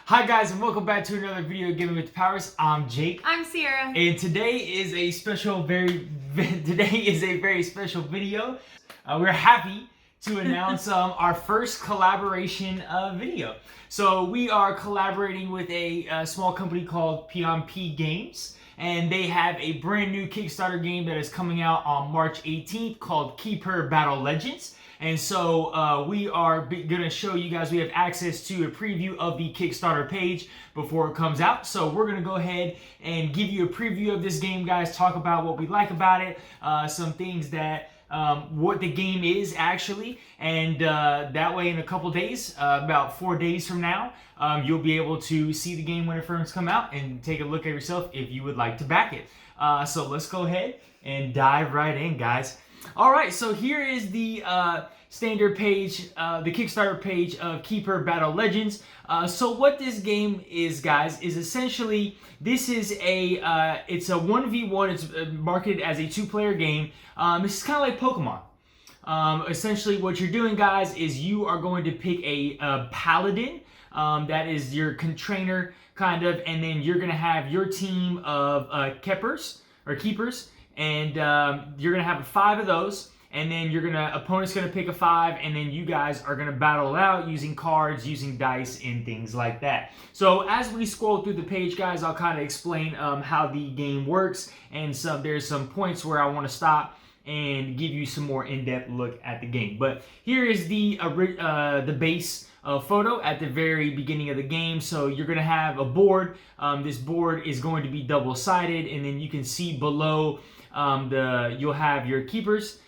Hi guys, and welcome back to another video of Gaming with Powers. I'm Jake. I'm Sierra. And today is a very special video. We're happy to announce our first collaboration video. So we are collaborating with a small company called P Games, and they have a brand new Kickstarter game that is coming out on March 18th called Kepure Battle Legends. And so we are going to show you guys, we have access to a preview of the Kickstarter page before it comes out. So we're going to go ahead and give you a preview of this game, guys, talk about what we like about it, some things that, what the game is actually. And that way in a couple days, about 4 days from now, you'll be able to see the game when it first comes out and take a look at yourself if you would like to back it. So let's go ahead and dive right in, guys. All right, so here is the standard page, the Kickstarter page of Kepure Battle Legends. So what this game is, guys, is essentially, this is it's a 1v1, it's marketed as a 2-player game. It's kind of like Pokemon. Essentially what you're doing, guys, is you are going to pick a Paladin, that is your trainer, kind of, and then you're going to have your team of Kepures, and you're gonna have 5 of those, and then opponent's gonna pick a 5, and then you guys are gonna battle it out using cards, using dice, and things like that. So as we scroll through the page, guys, I'll kind of explain how the game works, and there's some points where I want to stop and give you some more in-depth look at the game. But here is the base photo at the very beginning of the game. So you're going to have a board. This board is going to be double-sided, and then you can see below you'll have your Kepures,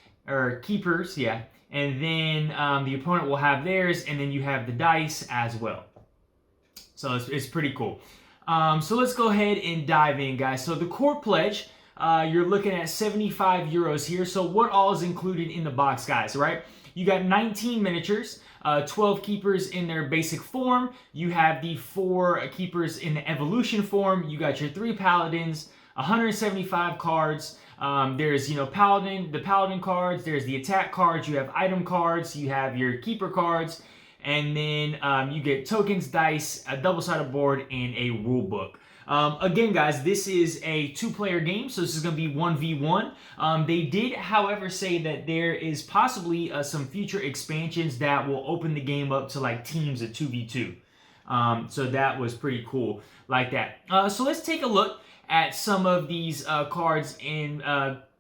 yeah, and then the opponent will have theirs, and then you have the dice as well. So it's pretty cool. So let's go ahead and dive in, guys. So the core pledge, you're looking at 75 euros here. So what all is included in the box, guys, right? You got 19 miniatures, 12 Kepures in their basic form. You have the 4 Kepures in the evolution form. You got your 3 Paladins, 175 cards. There's, the Paladin cards, there's the attack cards, you have item cards, you have your keeper cards, and then you get tokens, dice, a double-sided board, and a rule book. Again, guys, this is a 2-player game, so this is going to be 1v1. They did, however, say that there is possibly some future expansions that will open the game up to like teams of 2v2. So that was pretty cool like that. So let's take a look at some of these cards in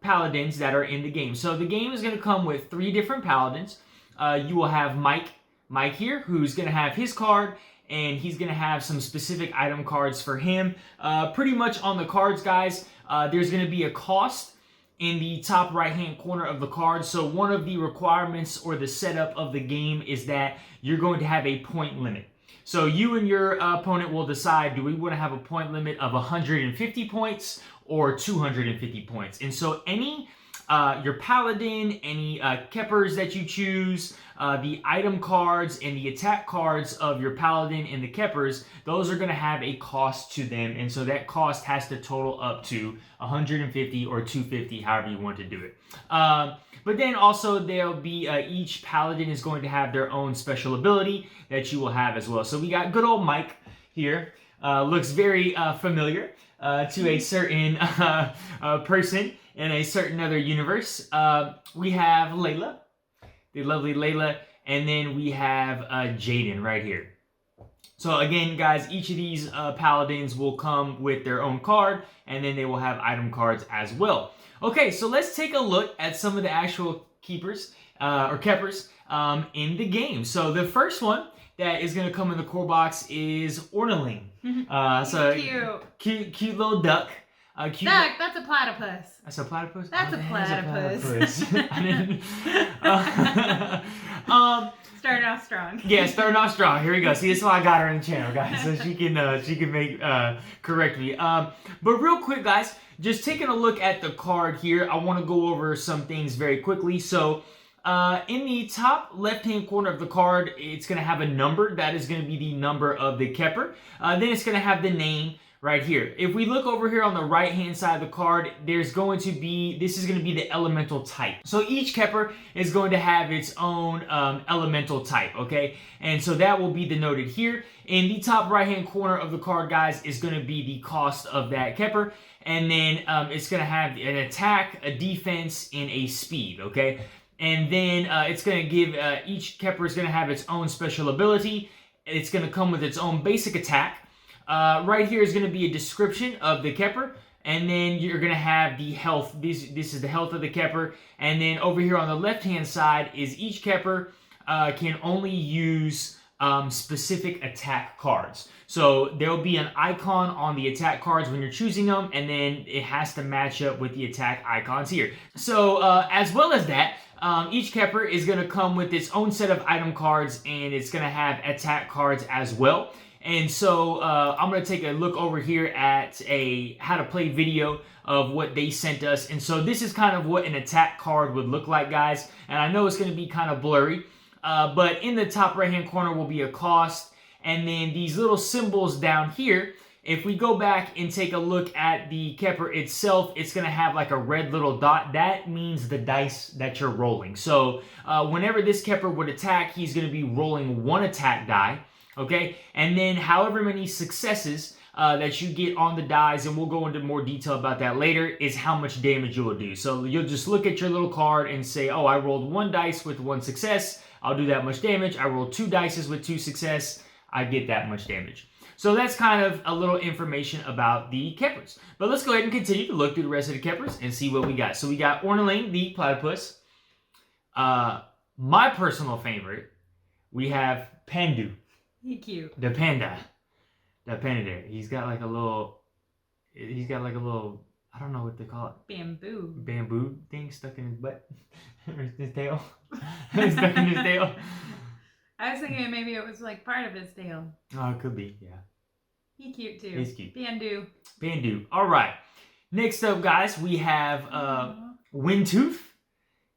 Paladins that are in the game. So the game is going to come with 3 different Paladins. You will have Mike here, who's going to have his card, and he's going to have some specific item cards for him. Pretty much on the cards, guys, there's going to be a cost in the top right-hand corner of the card. So one of the requirements or the setup of the game is that you're going to have a point limit. So you and your opponent will decide, do we want to have a point limit of 150 points or 250 points? And so your Paladin, any Kepures that you choose, the item cards and the attack cards of your Paladin and the Kepures, those are going to have a cost to them. And so that cost has to total up to 150 or 250, however you want to do it. But then also there'll be, each Paladin is going to have their own special ability that you will have as well. So we got good old Mike here. Looks very familiar to a certain person in a certain other universe. We have Layla, the lovely Layla, and then we have Jaden right here. So again, guys, each of these Paladins will come with their own card, and then they will have item cards as well. Okay, so let's take a look at some of the actual Kepures in the game. So the first one that is going to come in the core box is Orneling. So cute little duck. Duck, that's a platypus. That's a platypus? That's a platypus. I didn't... starting off strong. Yeah, starting off strong. Here we go. See, this is why I got her in the channel, guys, so she can correct me. But real quick, guys, just taking a look at the card here, I want to go over some things very quickly. So in the top left-hand corner of the card, it's going to have a number. That is going to be the number of the Kepure. Then it's going to have the name right here. If we look over here on the right hand side of the card, this is going to be the elemental type. So each Kepure is going to have its own elemental type, okay? And so that will be denoted here. In the top right hand corner of the card, guys, is going to be the cost of that Kepure. And then it's going to have an attack, a defense, and a speed, okay? And then it's going to give, each Kepure is going to have its own special ability. It's going to come with its own basic attack. Right here is going to be a description of the Kepure, and then you're going to have the health. This is the health of the Kepure, and then over here on the left-hand side is each Kepure can only use specific attack cards. So there'll be an icon on the attack cards when you're choosing them, and then it has to match up with the attack icons here. So as well as that, each Kepure is going to come with its own set of item cards, and it's going to have attack cards as well. And so I'm going to take a look over here at a how to play video of what they sent us. And so this is kind of what an attack card would look like, guys. And I know it's going to be kind of blurry, but in the top right hand corner will be a cost. And then these little symbols down here, if we go back and take a look at the Kepure itself, it's going to have like a red little dot. That means the dice that you're rolling. So whenever this Kepure would attack, he's going to be rolling one attack die. Okay, and then however many successes that you get on the dice, and we'll go into more detail about that later, is how much damage you will do. So you'll just look at your little card and say, oh, I rolled one dice with one success, I'll do that much damage. I rolled two dices with two success, I get that much damage. So that's kind of a little information about the Kepures. But let's go ahead and continue to look through the rest of the Kepures and see what we got. So we got Orneling, the platypus. My personal favorite, we have Pandu. He's cute. The panda there. He's got like a little, I don't know what they call it. Bamboo thing stuck in his butt. Or his tail. Stuck in his tail. I was thinking maybe it was like part of his tail. Oh, it could be, yeah. He's cute too. He's cute. Pandu. All right. Next up, guys, we have Windtooth,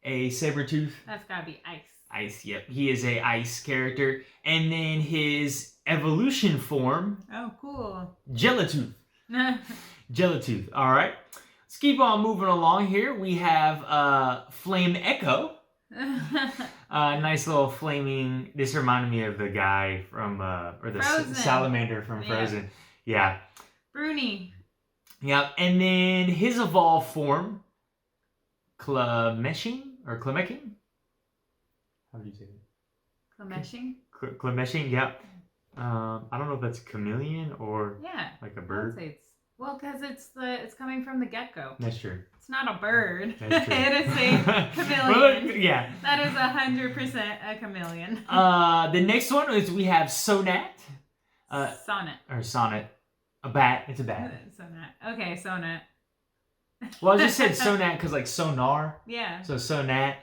a saber tooth. That's gotta be ice. Ice, yep. He is a ice character. And then his evolution form. Oh, cool. Gelatooth. Gelatooth. All right. Let's keep on moving along here. We have Flame Echo. Nice little flaming. This reminded me of the guy from, or the salamander from Frozen. Yeah. Bruni. Yeah. And then his evolved form, Klameshing or Klamecking. How do you say it? Klameshing? Klameshing, yeah. I don't know if that's chameleon or like a bird. I would say it's, well, because it's coming from the get-go. That's true. It's not a bird. That's true. It is a chameleon. Well, yeah. That is 100% a chameleon. The next one is we have Sonat. Sonnet. Or Sonnet. A bat. It's a bat. Sonat. Okay, Sonat. Well, I just said Sonat because like sonar. Yeah. So Sonat.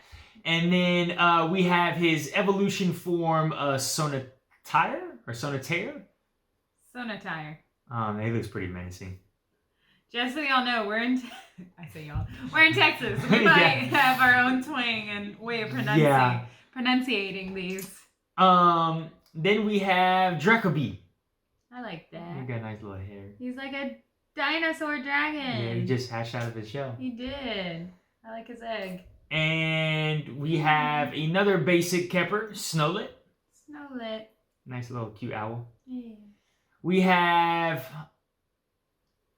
And then we have his evolution form, Sonatire or Sonataire. Sonatire. He looks pretty menacing. Just so y'all know, we're in Texas. We might have our own twang and way of pronunciating these. Then we have Dracobee. I like that. He got nice little hair. He's like a dinosaur dragon. Yeah, he just hatched out of his shell. He did. I like his egg. And we have another basic Kepure, Snowlet. Snowlet. Nice little cute owl. Yeah. We have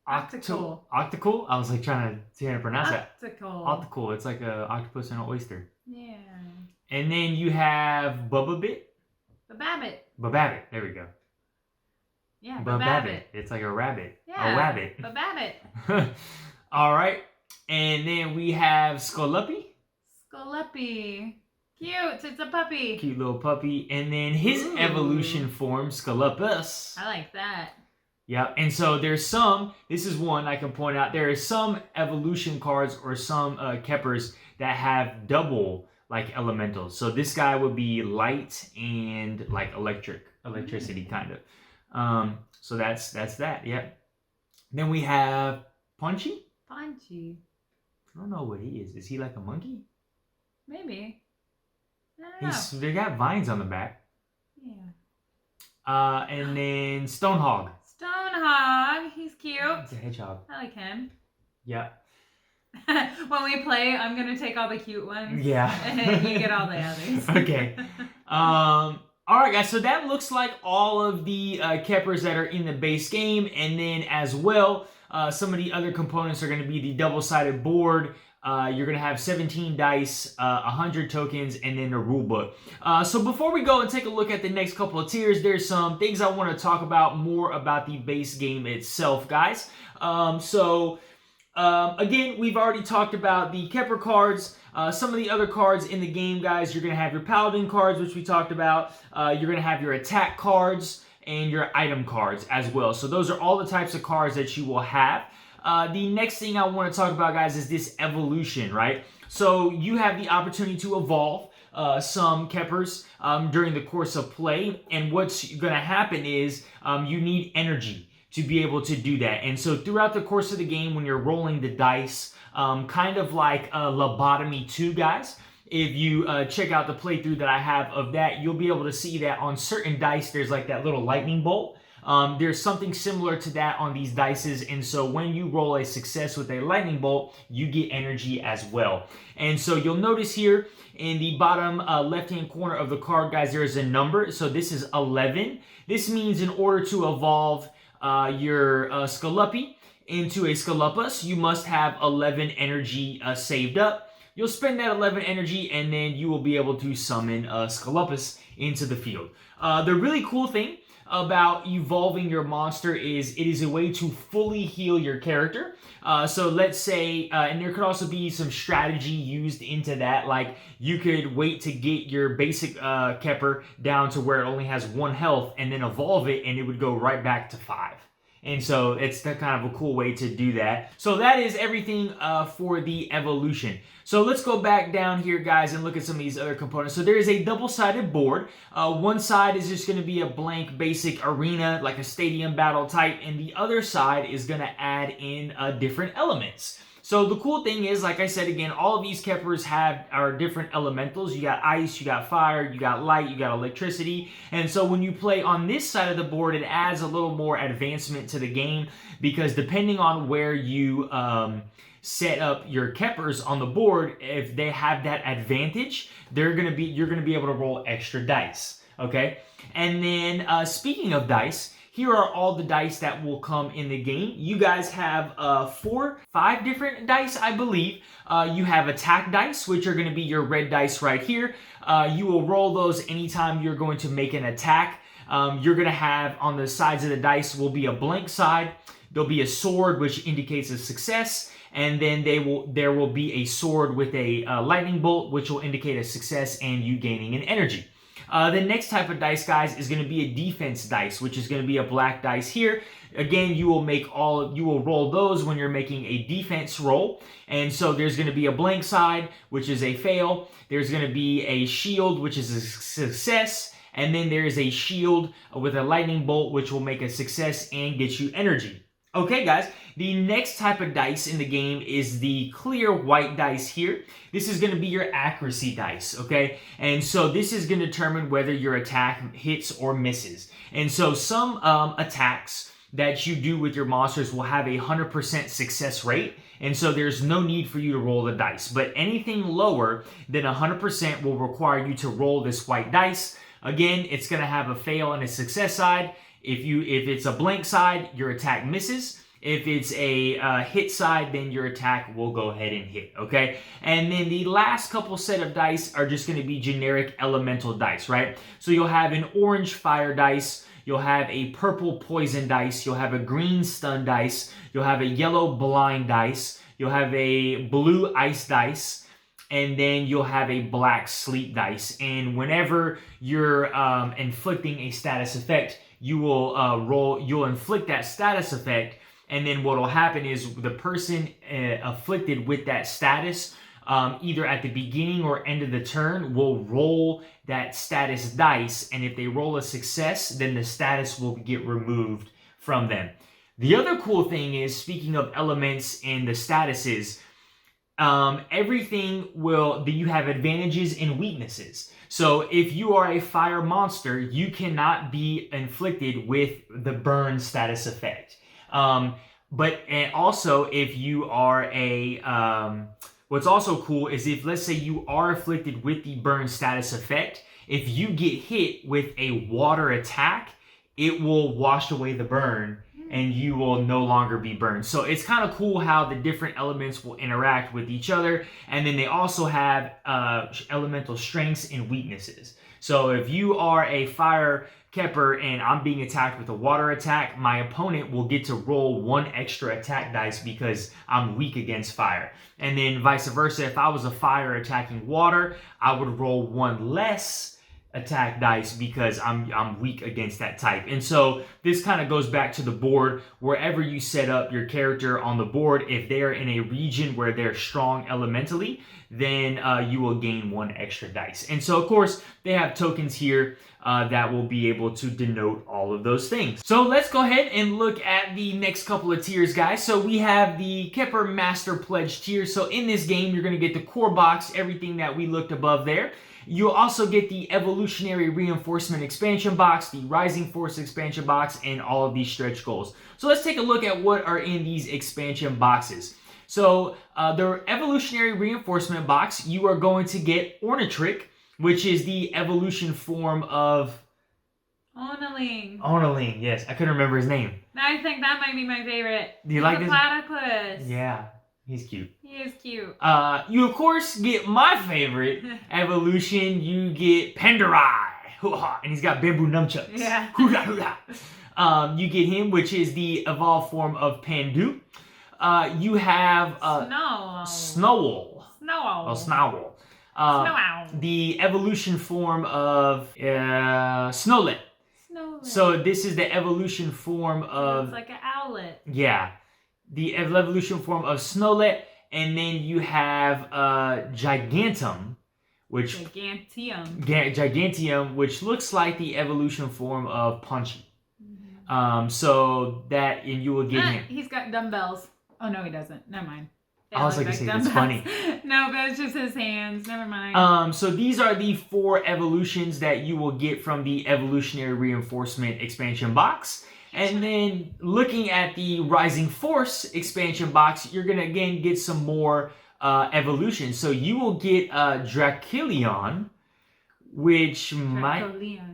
Octacool. Octacool? I was like trying to see how to pronounce that. Octacool. It's like an octopus and an oyster. Yeah. And then you have Bubbabit. Bababbit. There we go. Yeah, Bababbit. It's like a rabbit. Yeah. A rabbit. Bababbit. All right. And then we have Skolepi. Cute. It's a puppy. Cute little puppy. And then his evolution form, Skolepus. I like that. Yeah, and so there's some, this is one I can point out, there are some evolution cards or some Kepures that have double like elementals. So this guy would be light and like electricity kind of. So that's that, yeah. Then we have Punchy. I don't know what he is. Is he like a monkey? Maybe. I don't know. They got vines on the back. Yeah. And then Stonehog. Stonehog. He's cute. cute. It's a hedgehog. I like him. Yeah. When we play, I'm gonna take all the cute ones. Yeah. And you get all the others. Okay. All right, guys. So that looks like all of the Kepures that are in the base game, and then as well, some of the other components are going to be the double-sided board. You're going to have 17 dice, 100 tokens, and then the rule book. So before we go and take a look at the next couple of tiers, there's some things I want to talk about more about the base game itself, guys. Again, we've already talked about the Kepure cards. Some of the other cards in the game, guys, you're going to have your Paladin cards, which we talked about. You're going to have your attack cards and your item cards as well. So those are all the types of cards that you will have. The next thing I want to talk about, guys, is this evolution, right? So you have the opportunity to evolve some Kepures during the course of play. And what's going to happen is you need energy to be able to do that. And so throughout the course of the game, when you're rolling the dice, kind of like Lobotomy 2, guys, if you check out the playthrough that I have of that, you'll be able to see that on certain dice, there's like that little lightning bolt. There's something similar to that on these dices, and so when you roll a success with a lightning bolt, you get energy as well. And so you'll notice here in the bottom left-hand corner of the card, guys, there is a number. So this is 11. This means in order to evolve your Scaluppi into a Scalupus, you must have 11 energy saved up. You'll spend that 11 energy, and then you will be able to summon Scalupus into the field. The really cool thing about evolving your monster is it is a way to fully heal your character. So let's say, and there could also be some strategy used into that, like you could wait to get your basic Kepure down to where it only has 1 health and then evolve it and it would go right back to 5. And so it's kind of a cool way to do that. So that is everything for the evolution. So let's go back down here, guys, and look at some of these other components. So there is a double-sided board. One side is just going to be a blank basic arena, like a stadium battle type, and the other side is going to add in different elements. So the cool thing is, like I said again, all of these Kepures are different elementals. You got ice, you got fire, you got light, you got electricity. And so when you play on this side of the board, it adds a little more advancement to the game, because depending on where you set up your Kepures on the board, if they have that advantage, you're gonna be able to roll extra dice. Okay, and then speaking of dice, here are all the dice that will come in the game. You guys have 5 different dice, I believe. You have attack dice, which are going to be your red dice right here. You will roll those anytime you're going to make an attack. You're going to have on the sides of the dice will be a blank side. There'll be a sword, which indicates a success. And then there will be a sword with a lightning bolt, which will indicate a success and you gaining an energy. The next type of dice, guys, is going to be a defense dice, which is going to be a black dice here. Again, you will roll those when you're making a defense roll. And so there's going to be a blank side, which is a fail. There's going to be a shield, which is a success. And then there is a shield with a lightning bolt, which will make a success and get you energy. Okay, guys, the next type of dice in the game is the clear white dice here. This is going to be your accuracy dice, okay? And so this is going to determine whether your attack hits or misses. And so some attacks that you do with your monsters will have a 100% success rate, and so there's no need for you to roll the dice. But anything lower than 100% will require you to roll this white dice. Again, it's going to have a fail and a success side. If it's a blank side, your attack misses. If it's a hit side, then your attack will go ahead and hit, okay? And then the last couple set of dice are just going to be generic elemental dice, right? So you'll have an orange fire dice, you'll have a purple poison dice, you'll have a green stun dice, you'll have a yellow blind dice, you'll have a blue ice dice, and then you'll have a black sleep dice. And whenever you're inflicting a status effect, you'll inflict that status effect, and then what will happen is the person afflicted with that status, either at the beginning or end of the turn, will roll that status dice, and if they roll a success, then the status will get removed from them. The other cool thing is, speaking of elements and the statuses, you have advantages and weaknesses. So if you are a fire monster, you cannot be inflicted with the burn status effect. But and also, if you are what's also cool is if, let's say, you are afflicted with the burn status effect, if you get hit with a water attack, it will wash away the burn and you will no longer be burned. So it's kind of cool how the different elements will interact with each other. And then they also have elemental strengths and weaknesses. So if you are a fire Kepure and I'm being attacked with a water attack, my opponent will get to roll 1 extra attack dice because I'm weak against fire. And then vice versa, if I was a fire attacking water, I would roll 1 less attack dice because I'm weak against that type. And so this kind of goes back to the board. Wherever you set up your character on the board, if they're in a region where they're strong elementally, then you will gain 1 extra dice. And so, of course, they have tokens here that will be able to denote all of those things. So let's go ahead and look at the next couple of tiers, guys. So we have the Kepure Master Pledge tier. So in this game, you're going to get the core box, everything that we looked above there. You'll also get the Evolutionary Reinforcement expansion box, the Rising Force expansion box, and all of these stretch goals. So let's take a look at what are in these expansion boxes. So the Evolutionary Reinforcement box, you are going to get Ornitrick, which is the evolution form of... Onaling. Onaling, yes. I couldn't remember his name. I think that might be my favorite. Do you like this? Platypus. Yeah, he's cute. He is cute. You, of course, get my favorite evolution. You get Penderai. And he's got bamboo nunchucks. Yeah. You get him, which is the evolved form of Pandu. You have Snowell. Snowell. Snowell. Oh, Snowell. The evolution form of Snowlet. Snowlet. So this is the evolution form of... It's like an owlet. Yeah. The evolution form of Snowlet. And then you have Gigantum, which... Gigantium, which looks like the evolution form of Punchy. Mm-hmm. So that, and you will get him. He's got dumbbells. Oh, no, he doesn't. Never mind. I was like, it's funny. No, but it's just his hands. Never mind. So these are the 4 evolutions that you will get from the Evolutionary Reinforcement expansion box. And then looking at the Rising Force expansion box, you're going to again get some more evolutions. So you will get Dracolion, which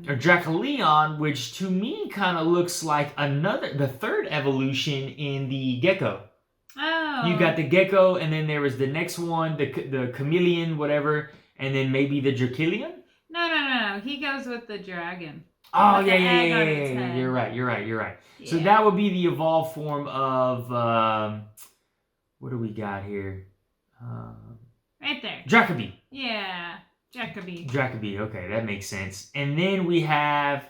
Dracolion, which to me kind of looks like the 3rd evolution in the Gecko. Oh. You got the Gecko, and then there was the next one, the Chameleon, whatever, and then maybe the Dracolion? No. He goes with the dragon. Oh, yeah. You're right. Yeah. So that would be the evolved form of, what do we got here? Right there. Dracaby. Yeah, Dracaby. Dracaby, okay, that makes sense. And then we have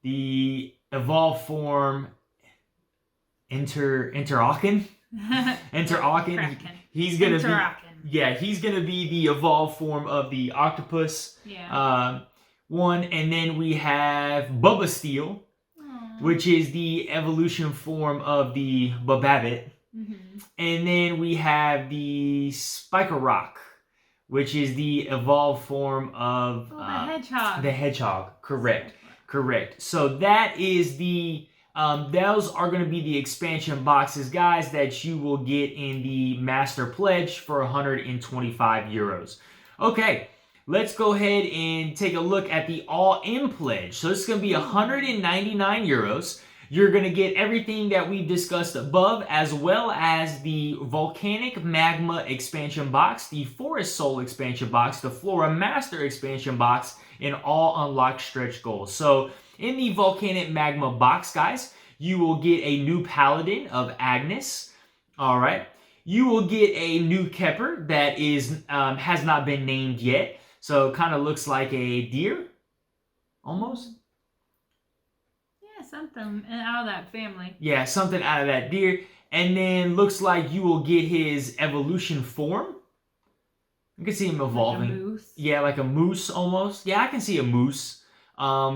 the evolved form Interauken. Interauken. He's gonna he's gonna be the evolved form of the octopus. Yeah. One, and then we have Bubasteel, which is the evolution form of the Bobabbit. Mm-hmm. And then we have the Spiker-Rock, which is the evolved form of the hedgehog. The hedgehog, correct. So that is the those are going to be the expansion boxes, guys, that you will get in the Master Pledge for 125 euros. Okay, let's go ahead and take a look at the All-In Pledge. So this is going to be 199 euros. You're going to get everything that we've discussed above, as well as the Volcanic Magma expansion box, the Forest Soul expansion box, the Flora Master expansion box, and all unlocked stretch goals. So in the Volcanic Magma box, guys, you will get a new Paladin of Agnes. All right. You will get a new Kepure that is has not been named yet. So it kind of looks like a deer, almost. Yeah, something out of that family. Yeah, something out of that deer. And then looks like you will get his evolution form. You can see him evolving. Like a moose? Yeah, like a moose almost. Yeah, I can see a moose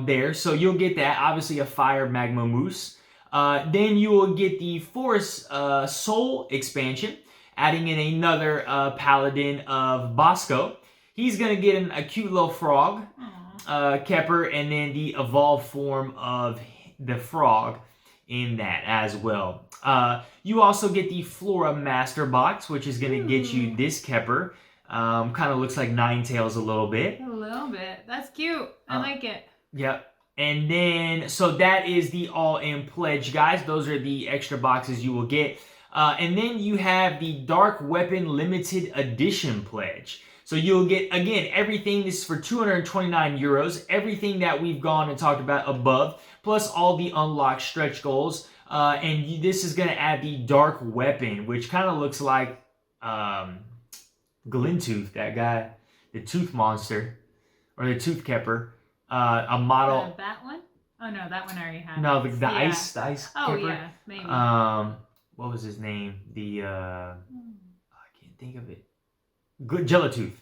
there. So you'll get that. Obviously a fire magma moose. Then you will get the Forest Soul expansion, adding in another Paladin of Bosco. He's going to get a cute little frog, Kepure, and then the evolved form of the frog in that as well. You also get the Flora Master Box, which is going to get you this Kepure. Kind of looks like Ninetales a little bit. A little bit. That's cute. I like it. Yep. And then, so that is the all-in pledge, guys. Those are the extra boxes you will get. And then you have the Dark Weapon Limited Edition pledge. So you'll get, again, everything. This is for 229 euros. Everything that we've gone and talked about above, plus all the unlocked stretch goals. And this is going to add the Dark Weapon, which kind of looks like Glintooth, that guy, the Tooth Monster, or the Tooth Kepure. A model. That one? Oh no, that one I already had. No, the ice Oh Kepure. yeah, maybe. What was his name? The I can't think of it. Good Gelatooth.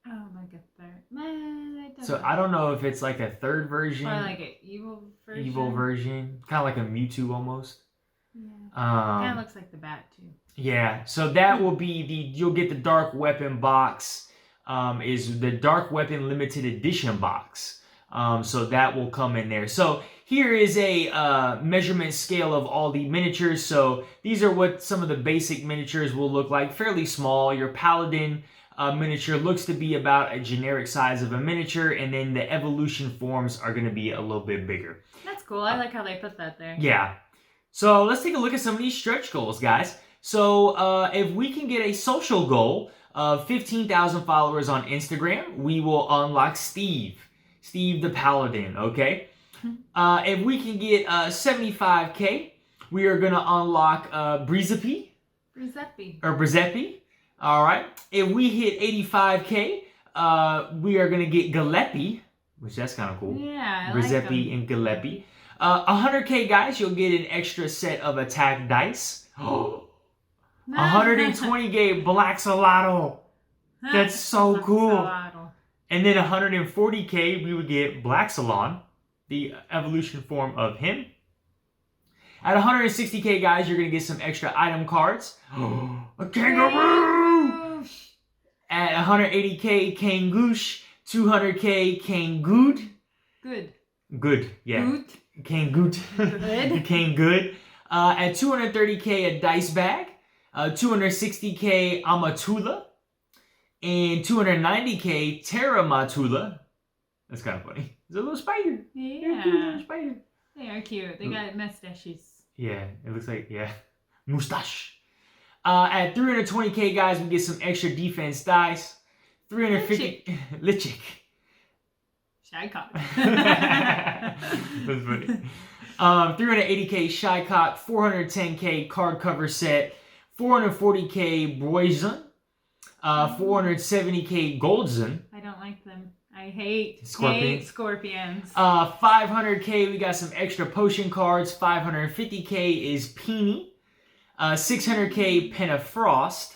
Oh, like a third. So I don't know if it's like a third version. Or like an evil version. Evil version, kind of like a Mewtwo almost. Yeah. Kind of looks like the bat too. Yeah. So that will be you'll get the Dark Weapon box. Is the Dark Weapon Limited Edition box. So that will come in there. So here is a measurement scale of all the miniatures. So these are what some of the basic miniatures will look like. Fairly small. Your Paladin miniature looks to be about a generic size of a miniature. And then the evolution forms are going to be a little bit bigger. That's cool. I like how they put that there. Yeah. So let's take a look at some of these stretch goals, guys. So if we can get a social goal of 15,000 followers on Instagram, we will unlock Steve the Paladin, okay? If we can get 75K, we are going to unlock Brizepi. All right. If we hit 85K, we are going to get Galepi, which that's kind of cool. Yeah, I Brizepi like them. and Galepi. 100K, guys, you'll get an extra set of attack dice. 120K Black Solado. That's so cool. And then 140K, we would get Black Salon, the evolution form of him. At 160K, guys, you're going to get some extra item cards. A kangaroo! At 180K, Kangoosh. 200K, Kangood. Good, yeah. Good. Kangoot. Good. Kangood. At 230K, a dice bag. 260K, Amatula. And 290K, Terramatula. That's kind of funny. It's a little spider. Yeah. Cute little spider. They are cute. They got mustaches. Yeah, it looks like, yeah. Mustache. At 320K, guys, we get some extra defense dice. 350... Lichik. Shycock. That's funny. 380K Shycock. 410K card cover set. 440K Broizen. 470K Goldzon. I don't like them. I hate scorpions. 500K, we got some extra potion cards. 550K is Peony. 600K Penafrost.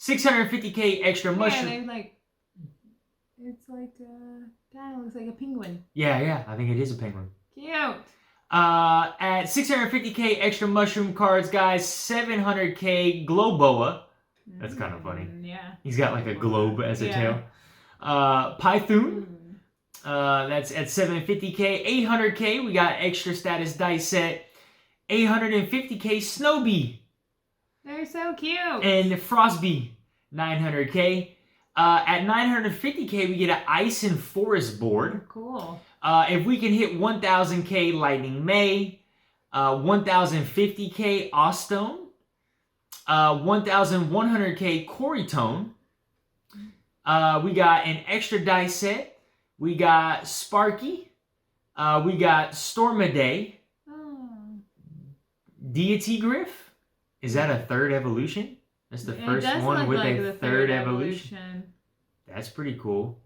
650K extra mushroom. Yeah, like, it's like kind of looks like a penguin. Yeah, I think it is a penguin. Cute. At 650K extra mushroom cards, guys. 700K Globoa. That's kind of funny. Yeah. He's got like a globe as a tail. Python. That's at 750K. 800K, we got extra status dice set. 850K Snowbee. They're so cute. And Frostbee. 900K. At 950K, we get an Ice and Forest board. Cool. If we can hit 1000K Lightning May. 1050K Ostone. 1100K Corytone. We got an extra dice set. We got Sparky. We got Stormaday. Deity Griff. Is that a third evolution? That's the first one with a third evolution. That's pretty cool.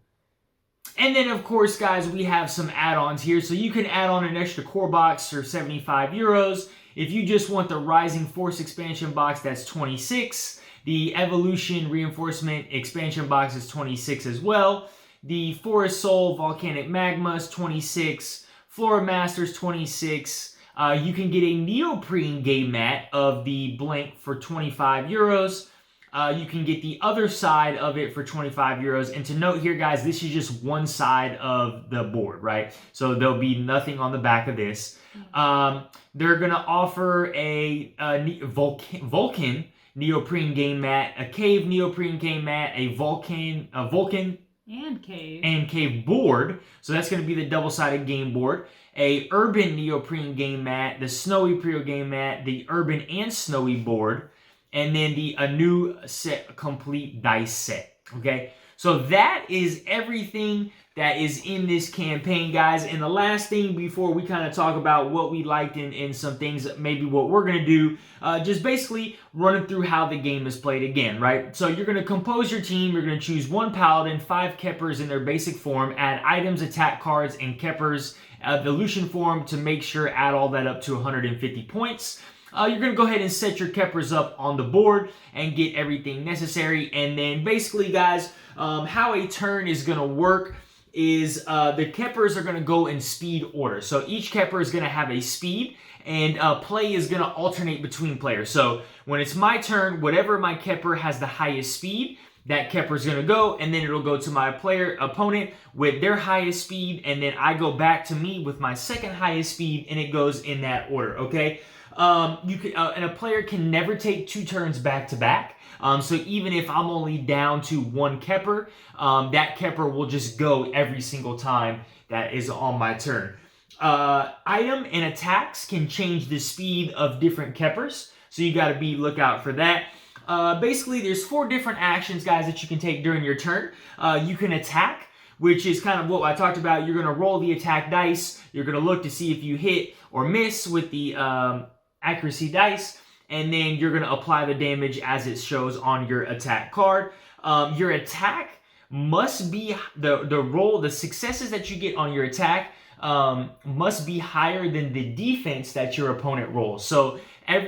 And then, of course, guys, we have some add-ons here. So you can add on an extra core box for 75 euros. If you just want the Rising Force expansion box, that's 26. The Evolution Reinforcement expansion box is 26 as well. The Forest Soul Volcanic Magma is 26. Flora Masters 26. You can get a neoprene game mat of the blank for 25 euros. you can get the other side of it for 25 euros. And to note here, guys, this is just one side of the board, right? So there'll be nothing on the back of this. They're going to offer a Vulcan neoprene game mat, a cave neoprene game mat, a Vulcan and cave board. So that's going to be the double-sided game board. A urban neoprene game mat, the snowy prio game mat, the urban and snowy board, and then a new set, complete dice set. Okay, so that is everything that is in this campaign, guys. And the last thing before we kind of talk about what we liked and some things, maybe what we're going to do, just basically running through how the game is played again, right? So you're going to compose your team. You're going to choose 1 Paladin, 5 Kepures in their basic form, add items, attack cards, and Kepures evolution form to make sure add all that up to 150 points. You're going to go ahead and set your Kepures up on the board and get everything necessary. And then basically, guys, how a turn is going to work is the Kepures are going to go in speed order. So each Kepure is going to have a speed, and play is going to alternate between players. So when it's my turn, whatever my Kepure has the highest speed, that Kepure is going to go, and then it'll go to my opponent with their highest speed, and then I go back to me with my second highest speed, and it goes in that order, okay? And a player can never take 2 turns back to back. So even if I'm only down to 1 Kepure, that Kepure will just go every single time that is on my turn. Item and attacks can change the speed of different Kepures, so you got to be lookout for that. Basically, there's 4 different actions, guys, that you can take during your turn. You can attack, which is kind of what I talked about. You're going to roll the attack dice. You're going to look to see if you hit or miss with the accuracy dice, and then you're going to apply the damage as it shows on your attack card. Your attack must be, the successes that you get on your attack must be higher than the defense that your opponent rolls. So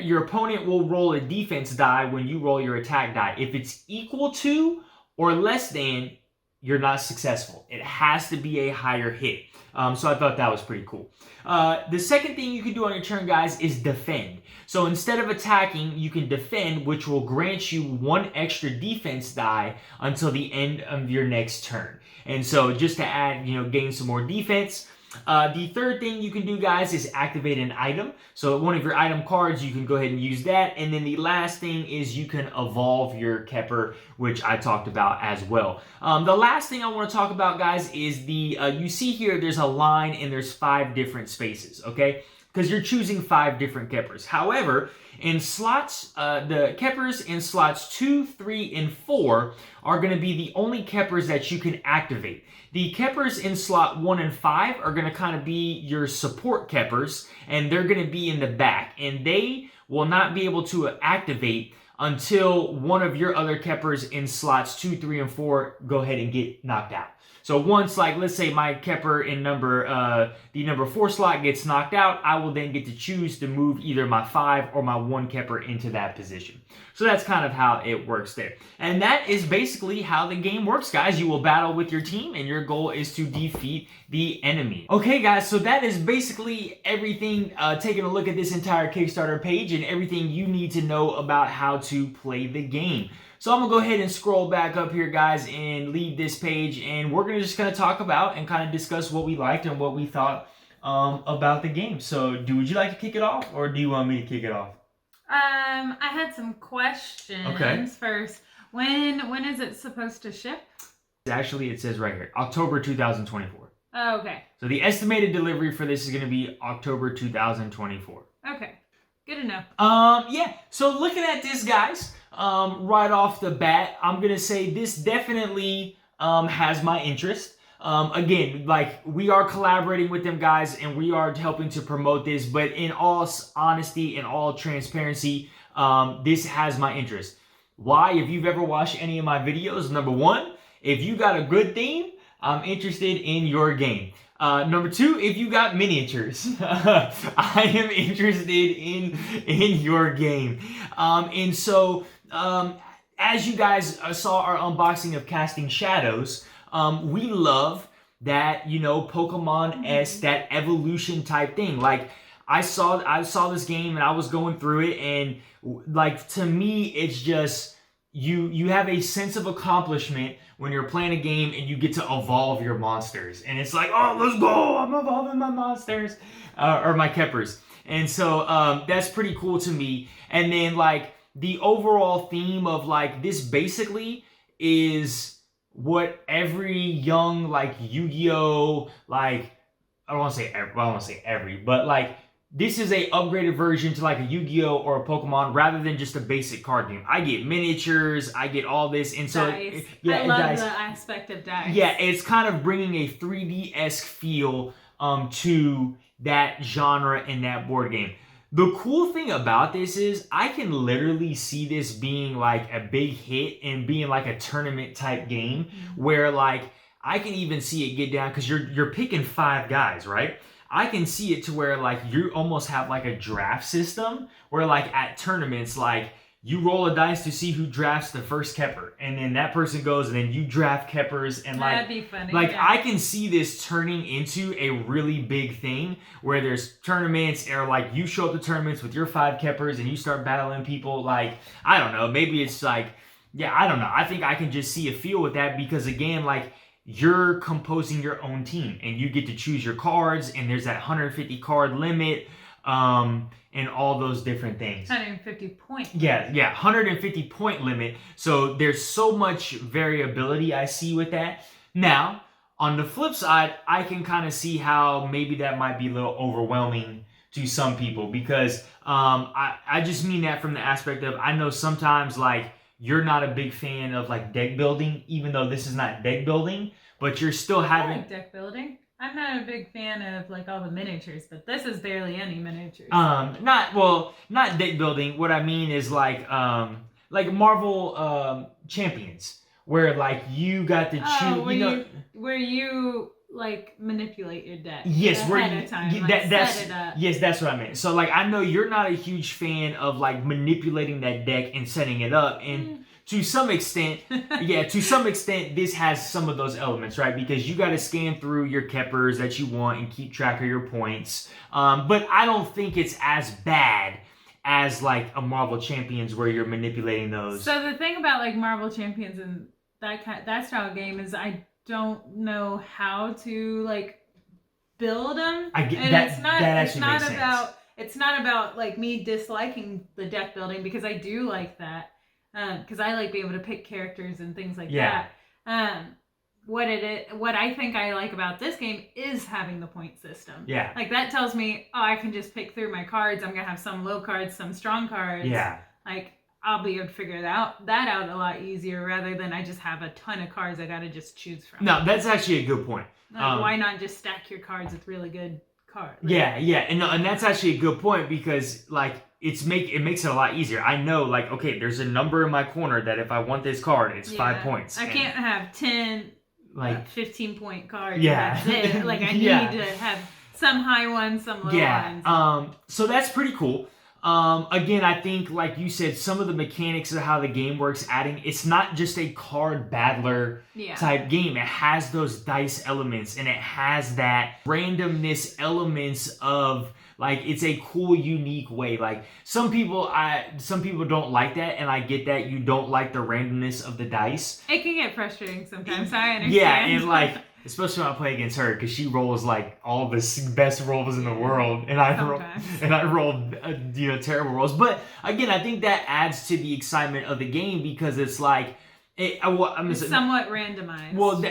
your opponent will roll a defense die when you roll your attack die. If it's equal to or less than, you're not successful. It has to be a higher hit. So I thought that was pretty cool. The second thing you can do on your turn, guys, is defend. So instead of attacking, you can defend, which will grant you 1 extra defense die until the end of your next turn. And so just to add, gain some more defense. The third thing you can do, guys, is activate an item. So one of your item cards, you can go ahead and use that. And then the last thing is you can evolve your Kepure, which I talked about as well. The last thing I want to talk about, guys, is you see here there's a line and there's 5 different spaces, okay? Because you're choosing 5 different Kepures. However, in slots, the Kepures in slots 2, 3, and 4 are going to be the only Kepures that you can activate. The Kepures in slot 1 and 5 are going to kind of be your support Kepures, and they're going to be in the back. And they will not be able to activate until one of your other Kepures in slots 2, 3, and 4 go ahead and get knocked out. So once, let's say my Kepure in the number 4 slot gets knocked out, I will then get to choose to move either my 5 or my 1 Kepure into that position. So that's kind of how it works there. And that is basically how the game works, guys. You will battle with your team, and your goal is to defeat the enemy. Okay, guys, so that is basically everything, taking a look at this entire Kickstarter page and everything you need to know about how to play the game. So I'm going to go ahead and scroll back up here, guys, and leave this page, and we're just going to talk about and kind of discuss what we liked and what we thought about the game. So would you like to kick it off, or do you want me to kick it off? I had some questions first. When is it supposed to ship? Actually, it says right here, October 2024. Oh, okay. So the estimated delivery for this is going to be October 2024. Okay. Good to know. Yeah. So looking at this, guys, right off the bat, I'm going to say this definitely has my interest. Again, we are collaborating with them, guys, and we are helping to promote this, but in all honesty and all transparency, this has my interest. Why? If you've ever watched any of my videos, number 1, if you got a good theme, I'm interested in your game. Number 2, if you got miniatures, I am interested in your game. And so, as you guys saw our unboxing of Casting Shadows, we love that, Pokemon-esque, that evolution type thing. I saw this game and I was going through it, and to me, it's just you have a sense of accomplishment when you're playing a game and you get to evolve your monsters. And it's like, oh, let's go, I'm evolving my monsters, or my Kepures. And so that's pretty cool to me. And then like the overall theme of like this basically is what every young like Yu-Gi-Oh, like I don't want to say every, but like this is a upgraded version to like a Yu-Gi-Oh or a Pokemon rather than just a basic card game. I get miniatures, I get all this, and so dice. I love the aspect of dice. Yeah, it's kind of bringing a 3D-esque feel to that genre in that board game. The cool thing about this is I can literally see this being like a big hit and being like a tournament type game where like I can even see it get down because you're picking 5 guys, right? I can see it to where like you almost have like a draft system where like at tournaments like you roll a dice to see who drafts the first Kepure, and then that person goes and then you draft Kepures, and like that'd be funny. Like yeah. I can see this turning into a really big thing where there's tournaments or like you show up to tournaments with your 5 Kepures and you start battling people. Like I don't know, maybe it's like I don't know. I think I can just see a feel with that because again like you're composing your own team and you get to choose your cards and there's that 150 card limit and all those different things. 150 point. Yeah, 150 point limit. So there's so much variability I see with that. Now, on the flip side, I can kind of see how maybe that might be a little overwhelming to some people because I just mean that from the aspect of I know sometimes like you're not a big fan of like deck building, even though this is not deck building, but you're still having... I like deck building. I'm not a big fan of like all the miniatures, but this is barely any miniatures. Not deck building. What I mean is like Marvel Champions, where like you got to choose. Where you like manipulate your deck. Yes, ahead of time. That's set it up. Yes, that's what I meant. So like I know you're not a huge fan of like manipulating that deck and setting it up, and to some extent, this has some of those elements, right? Because you got to scan through your Kepures that you want and keep track of your points. But I don't think it's as bad as like a Marvel Champions where you're manipulating those. So the thing about like Marvel Champions and that style of game is I don't know how to like build them. I get that. It's not about like me disliking the deck building because I do like that. Because I like being able to pick characters and things like that. What I think I like about this game is having the point system. Yeah. Like that tells me, oh, I can just pick through my cards. I'm gonna have some low cards, some strong cards. Yeah. Like I'll be able to figure that out a lot easier rather than I just have a ton of cards I gotta just choose from. No, that's actually a good point. Like, why not just stack your cards with really good cards? Yeah, and that's actually a good point because like it makes it a lot easier. I know like okay, there's a number in my corner that if I want this card, it's 5 points. I can't have 10 like 15 point cards. Yeah. That's it. Like I need to have some high ones, some low ones. So that's pretty cool. Again, I think like you said, some of the mechanics of how the game works, it's not just a card battler type game. It has those dice elements and it has that randomness elements of like it's a cool, unique way. Like some people don't like that, and I get that you don't like the randomness of the dice. It can get frustrating sometimes. I understand. Yeah, and like especially when I play against her because she rolls like all the best rolls in the world, and I roll terrible rolls. But again, I think that adds to the excitement of the game because it's like it's somewhat randomized. Well,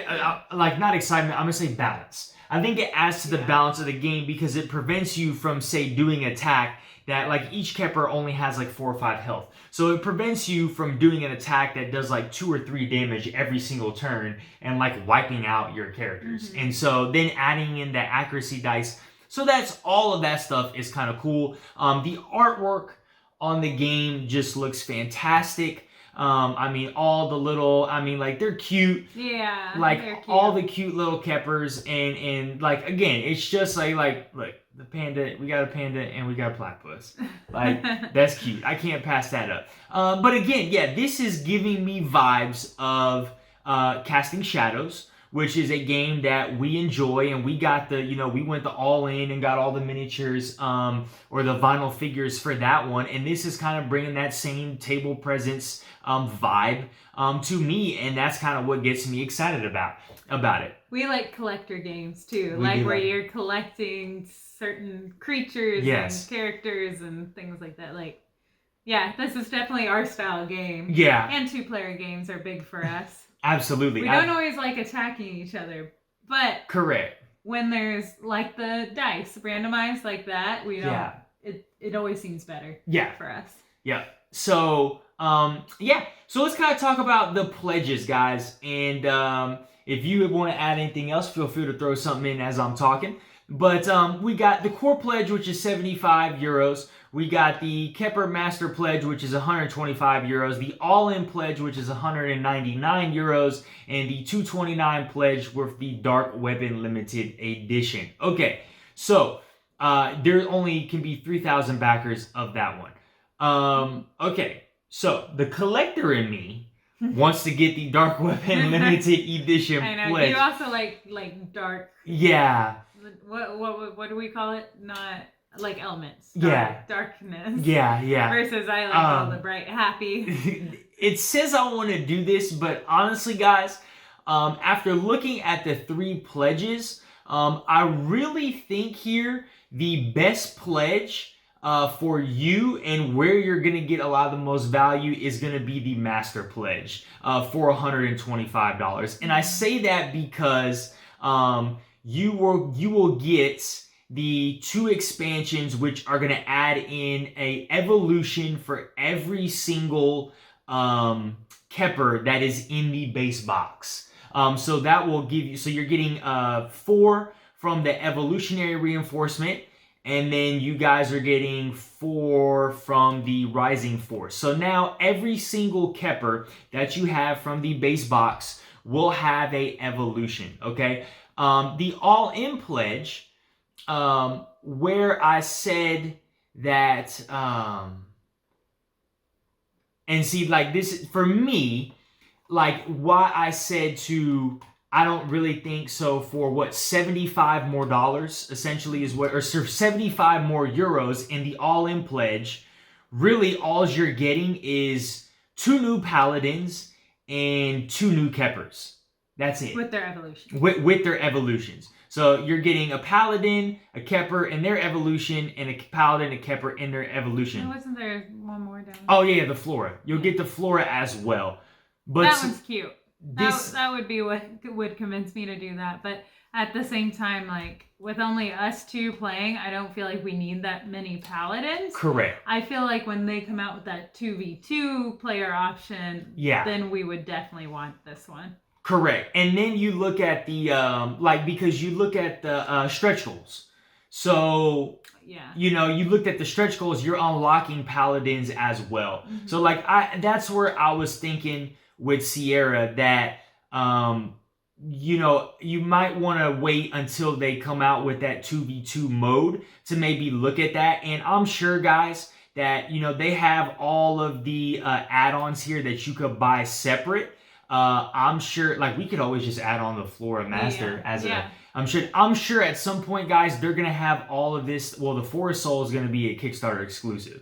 like not excitement. I'm gonna say balance. I think it adds to the balance of the game because it prevents you from, say, doing an attack that, like, each Kepure only has, like, 4 or 5 health. So it prevents you from doing an attack that does, like, 2 or 3 damage every single turn and, like, wiping out your characters. And so then adding in the accuracy dice. So that's all of that stuff is kind of cool. The artwork on the game just looks fantastic. They're cute. Yeah. Like they're cute. all the cute little Kepures and like again, it's just like look, the panda, we got a panda and we got a platypus. Like that's cute. I can't pass that up. But again, this is giving me vibes of Casting Shadows, which is a game that we enjoy, and we got the, we went the all in and got all the miniatures or the vinyl figures for that one, and this is kind of bringing that same table presence vibe to me, and that's kind of what gets me excited about it. We like collector games too, where you're collecting certain creatures and characters and things like that. This is definitely our style game. Yeah. And 2-player games are big for us. Absolutely. We don't always like attacking each other, but correct. When there's like the dice randomized like that, we don't. Yeah. It always seems better. Yeah. For us. Yeah. So so let's kind of talk about the pledges, guys, and if you want to add anything else, feel free to throw something in as I'm talking. But we got the core pledge, which is 75 euros. We got the Kepure Master Pledge, which is 125 euros. The All-In Pledge, which is 199 euros. And the 229 Pledge with the Dark Weapon Limited Edition. Okay, so there only can be 3,000 backers of that one. Okay, so the collector in me wants to get the Dark Weapon Limited Edition I know. pledge. You also like dark. Yeah. What do we call it? Not like elements. Darkness. Yeah. Versus I like all the bright, happy. It says I want to do this, but honestly, guys, after looking at the 3 pledges, I really think here the best pledge for you and where you're going to get a lot of the most value is going to be the Master Pledge for $125. And I say that because you will get the 2 expansions, which are going to add in a evolution for every single Kepure that is in the base box. So that will give you, so you're getting 4 from the evolutionary reinforcement, and then you guys are getting 4 from the Rising Force. So now every single Kepure that you have from the base box will have a evolution, okay? The All-In Pledge, where I said that, and see, like this, for me, like why I said I don't really think so for what, $75 more essentially is what, or 75 more euros in the All-In Pledge. Really, all you're getting is 2 new Paladins and 2 new Kepures. That's it. With their evolution. With their evolutions. So you're getting a Paladin, a Kepure in their evolution, and a Paladin, a Kepure in their evolution. Wasn't there one more down there? Oh yeah, the Flora. You'll get the Flora as well. But that one's cute. That would be what would convince me to do that. But at the same time, like with only us 2 playing, I don't feel like we need that many Paladins. Correct. I feel like when they come out with that 2v2 player option, then we would definitely want this one. Correct. And then you look at the, because you look at the stretch goals. So, you looked at the stretch goals, you're unlocking Paladins as well. Mm-hmm. So, that's where I was thinking with Sierra that, you might want to wait until they come out with that 2v2 mode to maybe look at that. And I'm sure, guys, that, they have all of the add-ons here that you could buy separate. I'm sure, we could always just add on the Flora Master I'm sure at some point, guys, they're gonna have all of this. Well, the Forest Soul is gonna be a Kickstarter exclusive.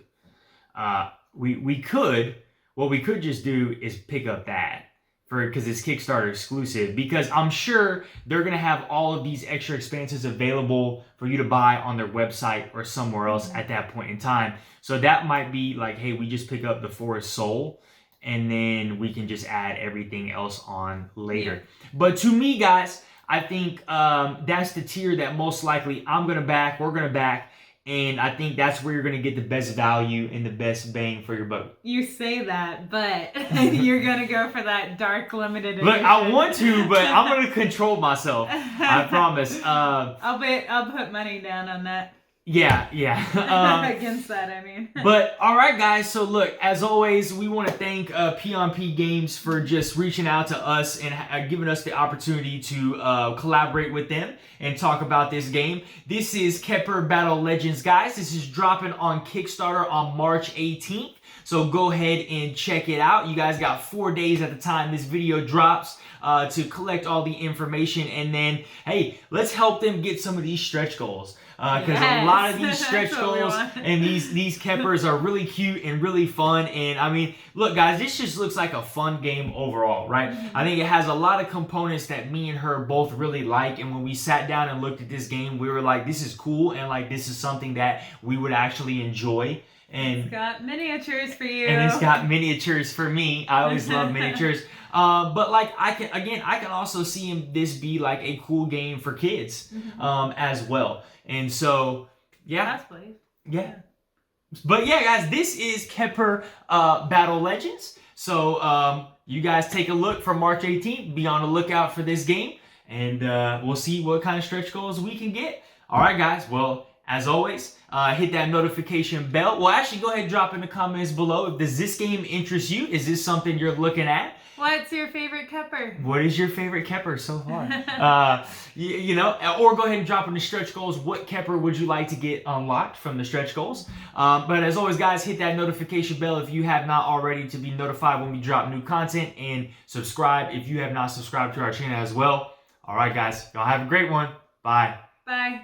What we could just do is pick up that because it's Kickstarter exclusive. Because I'm sure they're gonna have all of these extra expansions available for you to buy on their website or somewhere else at that point in time. So that might be like, hey, we just pick up the Forest Soul, and then we can just add everything else on later. Yeah. But to me, guys, I think that's the tier that most likely we're going to back, and I think that's where you're going to get the best value and the best bang for your buck. You say that, but you're going to go for that dark limited edition. Look, I want to, but I'm going to control myself. I promise. I'll put money down on that. Yeah, yeah. Against that, I mean. But all right, guys. So look, as always, we want to thank P Games for just reaching out to us and giving us the opportunity to collaborate with them and talk about this game. This is Kepure Battle Legends, guys. This is dropping on Kickstarter on March 18th. So go ahead and check it out. You guys got 4 days at the time this video drops to collect all the information, and then hey, let's help them get some of these stretch goals. Because a lot of these stretch goals and these Kepures are really cute and really fun. And I mean, look, guys, this just looks like a fun game overall, right? I think it has a lot of components that me and her both really like. And when we sat down and looked at this game, we were like, this is cool, and like this is something that we would actually enjoy. And it's got miniatures for you. And it's got miniatures for me. I always love miniatures. But like I can also see this be like a cool game for kids as well. And so yeah. But yeah, guys, this is Kepure Battle Legends. So you guys take a look for March 18th. Be on the lookout for this game, and we'll see what kind of stretch goals we can get. All right, guys. Well, as always, hit that notification bell. Well, actually, go ahead and drop in the comments below. Does this game interest you? Is this something you're looking at? What's your favorite Kepure? What is your favorite Kepure so far? You know, or go ahead and drop in the stretch goals. What Kepure would you like to get unlocked from the stretch goals? But as always, guys, hit that notification bell if you have not already to be notified when we drop new content, and subscribe if you have not subscribed to our channel as well. All right, guys, y'all have a great one. Bye. Bye.